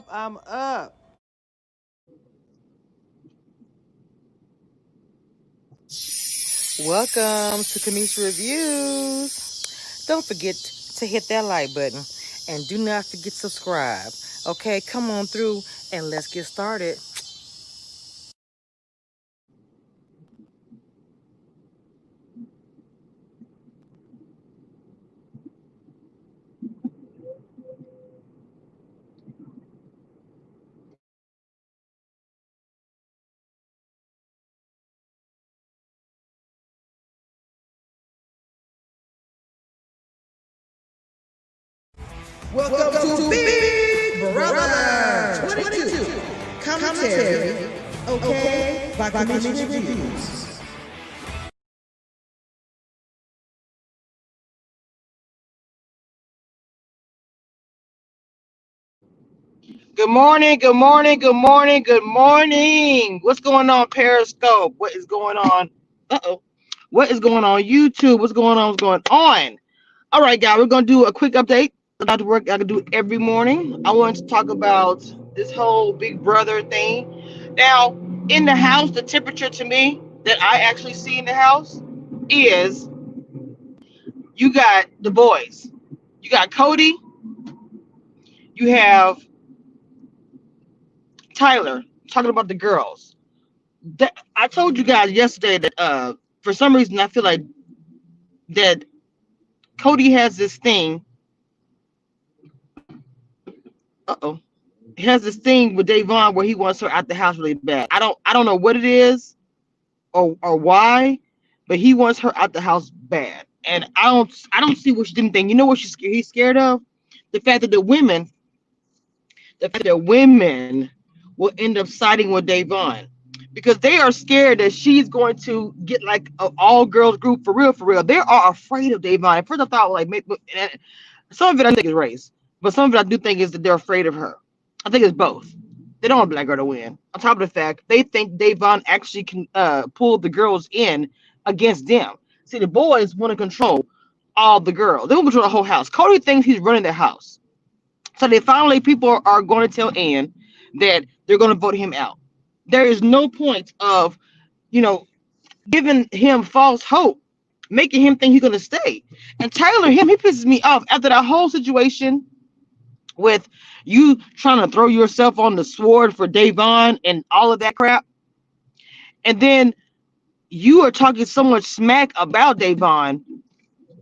I'm up. Welcome to Kamisha Reviews. Don't forget to hit that like button and do not forget to subscribe. Okay, come on through and let's get started. Welcome to Big Brother 22 commentary, okay, by Commission Reviews. Good morning, good morning, good morning, good morning. What's going on, Periscope? What is going on? Uh-oh. What is going on, YouTube? What's going on? What's going on? All right, guys, we're going to do a quick update about the work I can do every morning. I want to talk about this whole Big Brother thing. Now, in the house, the temperature to me that I actually see in the house is you got the boys. You got Cody. You have Tyler talking about the girls. I told you guys yesterday that for some reason I feel like that Cody has this thing. Uh-oh. He has this thing with Davon where he wants her out the house really bad. I don't know what it is or why, but he wants her out the house bad. And I don't see what she didn't think. You know what he's scared of? The fact that the women will end up siding with Davon. Because they are scared that she's going to get like an all girls group for real, for real. They are afraid of Davon. At first, I thought like maybe, some of it I think is race, but some of it I do think is that they're afraid of her. I think it's both. They don't want Black Girl to win. On top of the fact, they think Davon actually can pull the girls in against them. See, the boys want to control all the girls. They want to control the whole house. Cody thinks he's running the house. So they finally people are going to tell Ann that they're going to vote him out. There is no point of, you know, giving him false hope, making him think he's going to stay. And Tyler, he pisses me off after that whole situation with you trying to throw yourself on the sword for Davon and all of that crap. And then you are talking so much smack about Davon.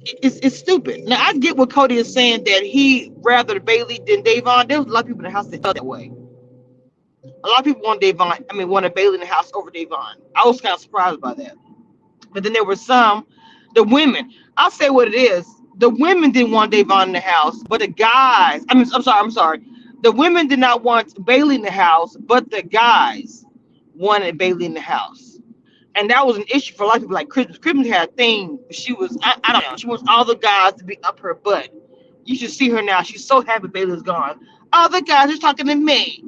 It's stupid. Now I get what Cody is saying that he rather Bailey than Davon. There was a lot of people in the house that felt that way. A lot of people wanted Bailey in the house over Davon. I was kind of surprised by that. But then there were some, the women. I'll say what it is. The women didn't want Davon in the house, but the guys. I'm sorry. The women did not want Bailey in the house, but the guys wanted Bailey in the house. And that was an issue for a lot of people. Like Christmas. Christmas had a thing. I don't know. She wants all the guys to be up her butt. You should see her now. She's so happy Bailey's gone. All the guys are talking to me.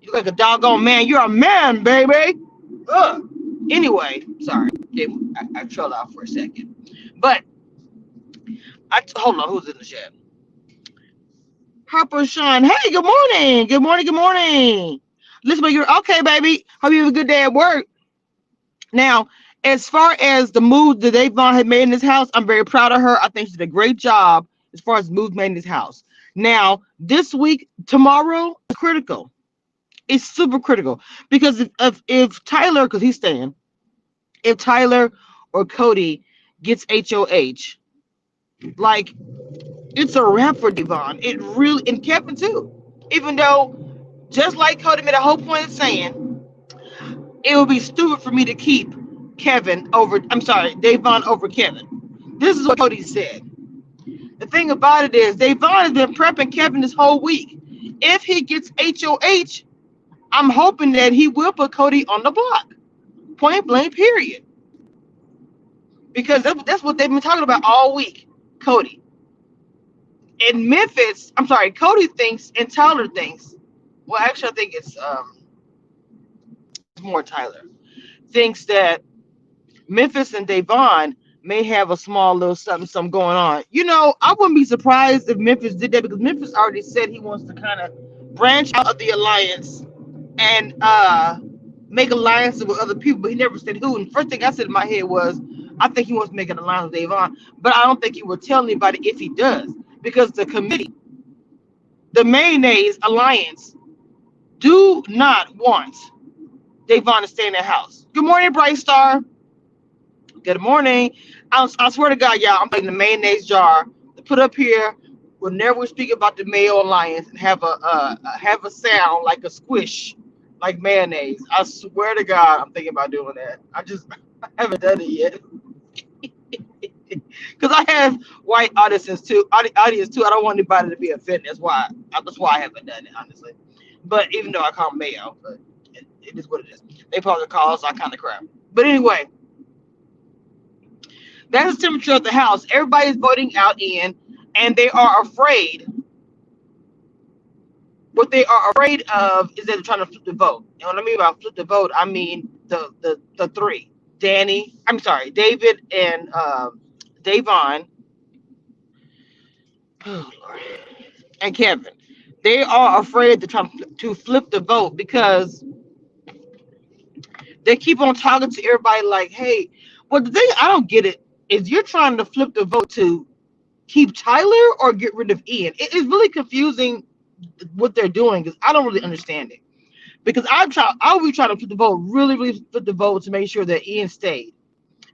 You look like a doggone man. You're a man, baby. Ugh. Anyway, sorry. Okay, I trailed off for a second. But hold on. Who's in the chat? Harper Sean. Hey, good morning. Good morning. Good morning. Listen, but you're okay, baby. Hope you have a good day at work. Now, as far as the move that Davon had made in this house, I'm very proud of her. I think she did a great job as far as moves made in this house. Now, this week, tomorrow, is critical. It's super critical because if Tyler, because he's staying, if Tyler or Cody gets HOH, like it's a wrap for Devon. It really, and Kevin too. Even though, just like Cody made a whole point of saying, it would be stupid for me to keep Devon over Kevin. This is what Cody said. The thing about it is, Devon has been prepping Kevin this whole week. If he gets HOH, I'm hoping that he will put Cody on the block. Point blank, period. Because that's what they've been talking about all week. Cody. In Memphis, I'm sorry, Cody thinks and Tyler thinks. Well, actually, I think it's more Tyler thinks that Memphis and Davon may have a small little something going on. You know, I wouldn't be surprised if Memphis did that because Memphis already said he wants to kind of branch out of the alliance and make alliances with other people, but he never said who. And the first thing I said in my head was, I think he wants to make an alliance with Davon, but I don't think he would tell anybody if he does because the committee, the Mayonnaise Alliance, do not want Davon to stay in their house. Good morning, Bright Star. Good morning. I swear to God, y'all, I'm putting the mayonnaise jar to put up here whenever we speak about the Mayo Alliance and have a sound like a squish, like mayonnaise. I swear to God, I'm thinking about doing that. I haven't done it yet because I have white audience too. I don't want anybody to be offended. That's why I haven't done it, honestly. But even though I call them Mayo, but it is what it is. They probably call us all kind of crap. But anyway. That's the temperature of the House. Everybody's voting out in, and they are afraid. What they are afraid of is that they're trying to flip the vote. And what I mean by flip the vote, I mean the three. David and Davon and Kevin. They are afraid to try to flip the vote because they keep on talking to everybody like, hey, well, the thing I don't get it is you're trying to flip the vote to keep Tyler or get rid of Ian. It's really confusing what they're doing because I don't really understand it. Because I'll be trying to flip the vote, really flip the vote to make sure that Ian stayed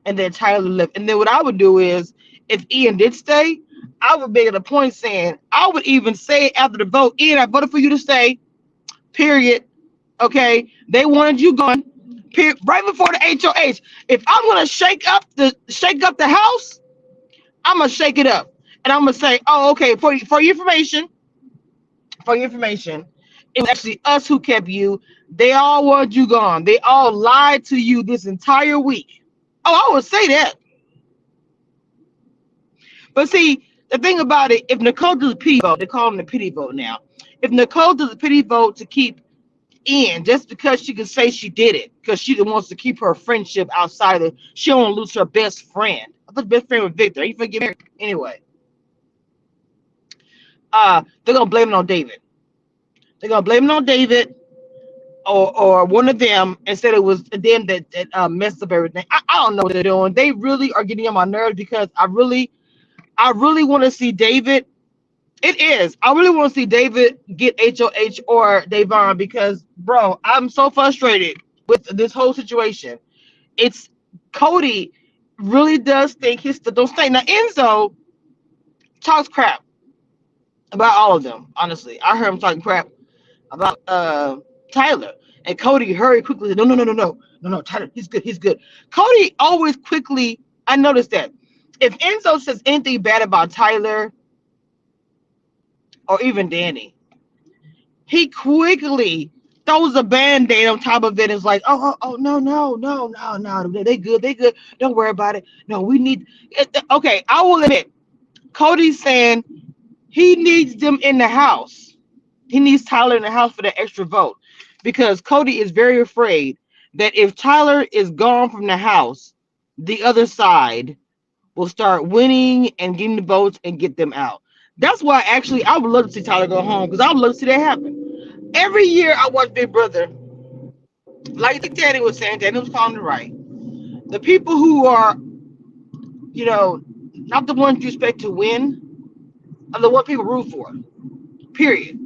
and then Tyler left. And then what I would do is, if Ian did stay, I would make it a point saying, I would even say after the vote, Ian, I voted for you to stay, period. Okay, they wanted you gone. Right before the HOH. If I'm gonna shake up the house, I'm gonna shake it up, and I'm gonna say, oh, okay. For your information, it was actually us who kept you. They all wanted you gone. They all lied to you this entire week. Oh, I would say that. But see, the thing about it, if Nicole does a pity vote, they call them the pity vote now. If Nicole does a pity vote to keep in just because she can say she did it because she wants to keep her friendship outside of she don't want to lose her best friend. I thought best friend was Victor. He forget married anyway. They're gonna blame it on David. Or one of them and said it was them that messed up everything. I don't know what they're doing. They really are getting on my nerves because I really want to see David. It is. I really want to see David get HOH or Davon because, bro, I'm so frustrated with this whole situation. It's Cody really does think his stuff don't stay. Now, Enzo talks crap about all of them, honestly. I heard him talking crap about Tyler. And Cody hurried quickly. No, Tyler, he's good. Cody always quickly, I noticed that. If Enzo says anything bad about Tyler, or even Danny, he quickly throws a band-aid on top of it and is like, no, they good, don't worry about it. No, we need it. Okay, I will admit, Cody's saying he needs them in the house. He needs Tyler in the house for that extra vote because Cody is very afraid that if Tyler is gone from the house, the other side will start winning and getting the votes and get them out. That's why actually I would love to see Tyler go home because I would love to see that happen. Every year I watch Big Brother, like Danny was saying, Danny was calling it right. The people who are, not the ones you expect to win, are the ones people root for. Period.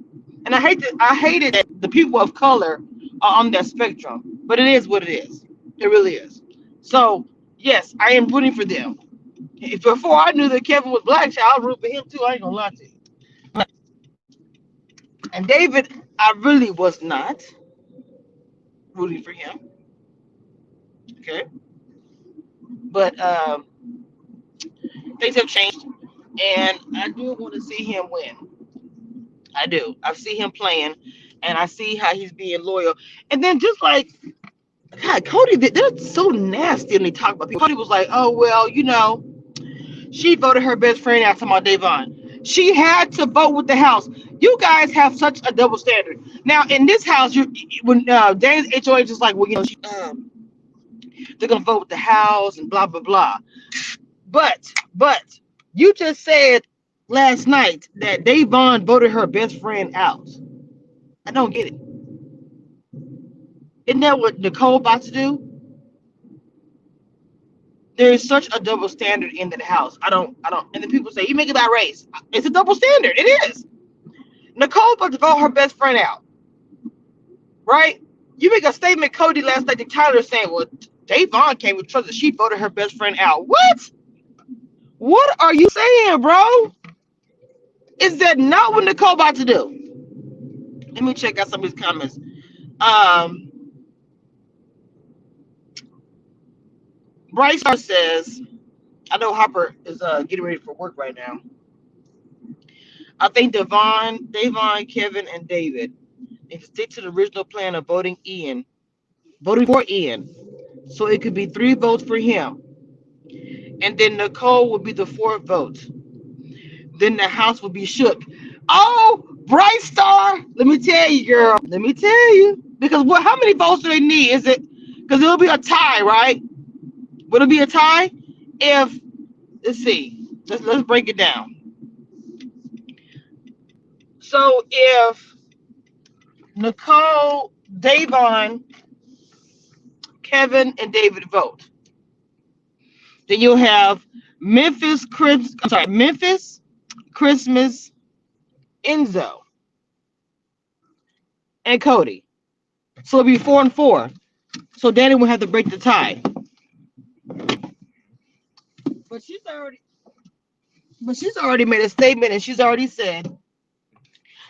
And I hated that the people of color are on that spectrum, but it is what it is. It really is. So yes, I am rooting for them. Before I knew that Kevin was black, I was rooting for him too. I ain't gonna lie to you. And David, I really was not rooting for him. Okay. But things have changed. And I do want to see him win. I do. I see him playing and I see how he's being loyal. And then just like God, Cody, they're so nasty when they talk about people. Cody was like, oh well, she voted her best friend out to my Davon. She had to vote with the house. You guys have such a double standard. Now in this house, when Danny's HOH is like, well, they're gonna vote with the house and blah blah blah. But you just said last night that Davon voted her best friend out. I don't get it. Isn't that what Nicole about to do? There is such a double standard in that house. I don't. And then people say you make it about race. It's a double standard. It is. Nicole about to vote her best friend out, right? You make a statement, Cody, last night to Tyler saying, "Well, Davon came with trust that she voted her best friend out." What? What are you saying, bro? Is that not what Nicole about to do? Let me check out some of these comments. Bryce Star says, I know Hopper is getting ready for work right now. I think Davon, Kevin, and David need to stick to the original plan of voting for Ian. So it could be 3 votes for him. And then Nicole would be the 4th vote. Then the house would be shook. Oh, Bright Star. Let me tell you, girl. Let me tell you. Because how many votes do they need? Is it because it'll be a tie, right? Would it be a tie? If let's see. Let's break it down. So if Nicole, Davon, Kevin, and David vote, then you'll have Memphis, Christmas, Enzo, and Cody. So it'll be 4 and 4. So Danny will have to break the tie. But she's already made a statement, and she's already said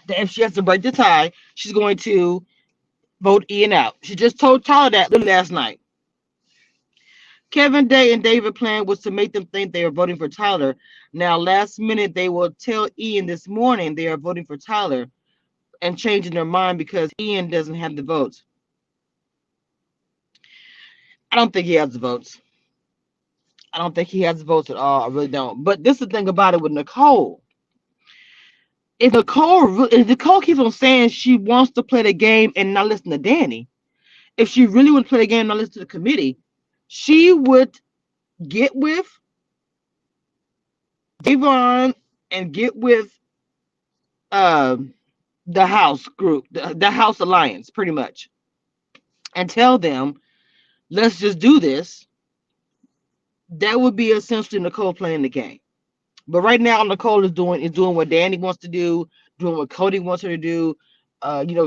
that if she has to break the tie, she's going to vote Ian out. She just told Tyler that last night. Kevin Day and David plan was to make them think they are voting for Tyler. Now, last minute, they will tell Ian this morning they are voting for Tyler and changing their mind because Ian doesn't have the votes. I don't think he has the votes. I don't think he has the votes at all. I really don't. But this is the thing about it with Nicole. If Nicole keeps on saying she wants to play the game and not listen to Danny, if she really would play the game and not listen to the committee, she would get with Davon and get with the house group, the house alliance, pretty much, and tell them, let's just do this. That would be essentially Nicole playing the game. But right now, Nicole is doing what Danny wants to do, doing what Cody wants her to do.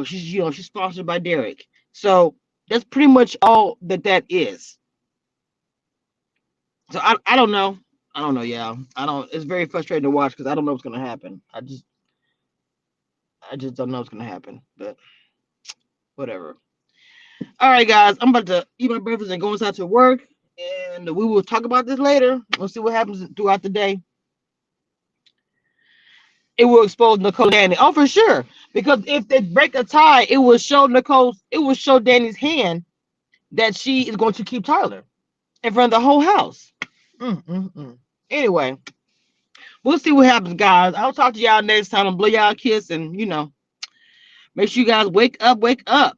She's sponsored by Derek, so that's pretty much all that is. So I don't know. Yeah, I don't. It's very frustrating to watch because I don't know what's gonna happen. I just don't know what's gonna happen. But whatever. All right, guys, I'm about to eat my breakfast and go inside to work, and we will talk about this later. We'll see what happens throughout the day. It will expose Nicole and Danny. Oh, for sure. Because if they break a tie, it will show Danny's hand that she is going to keep Tyler in front of the whole house. Anyway, we'll see what happens, guys. I'll talk to y'all next time and blow y'all a kiss, and make sure you guys wake up.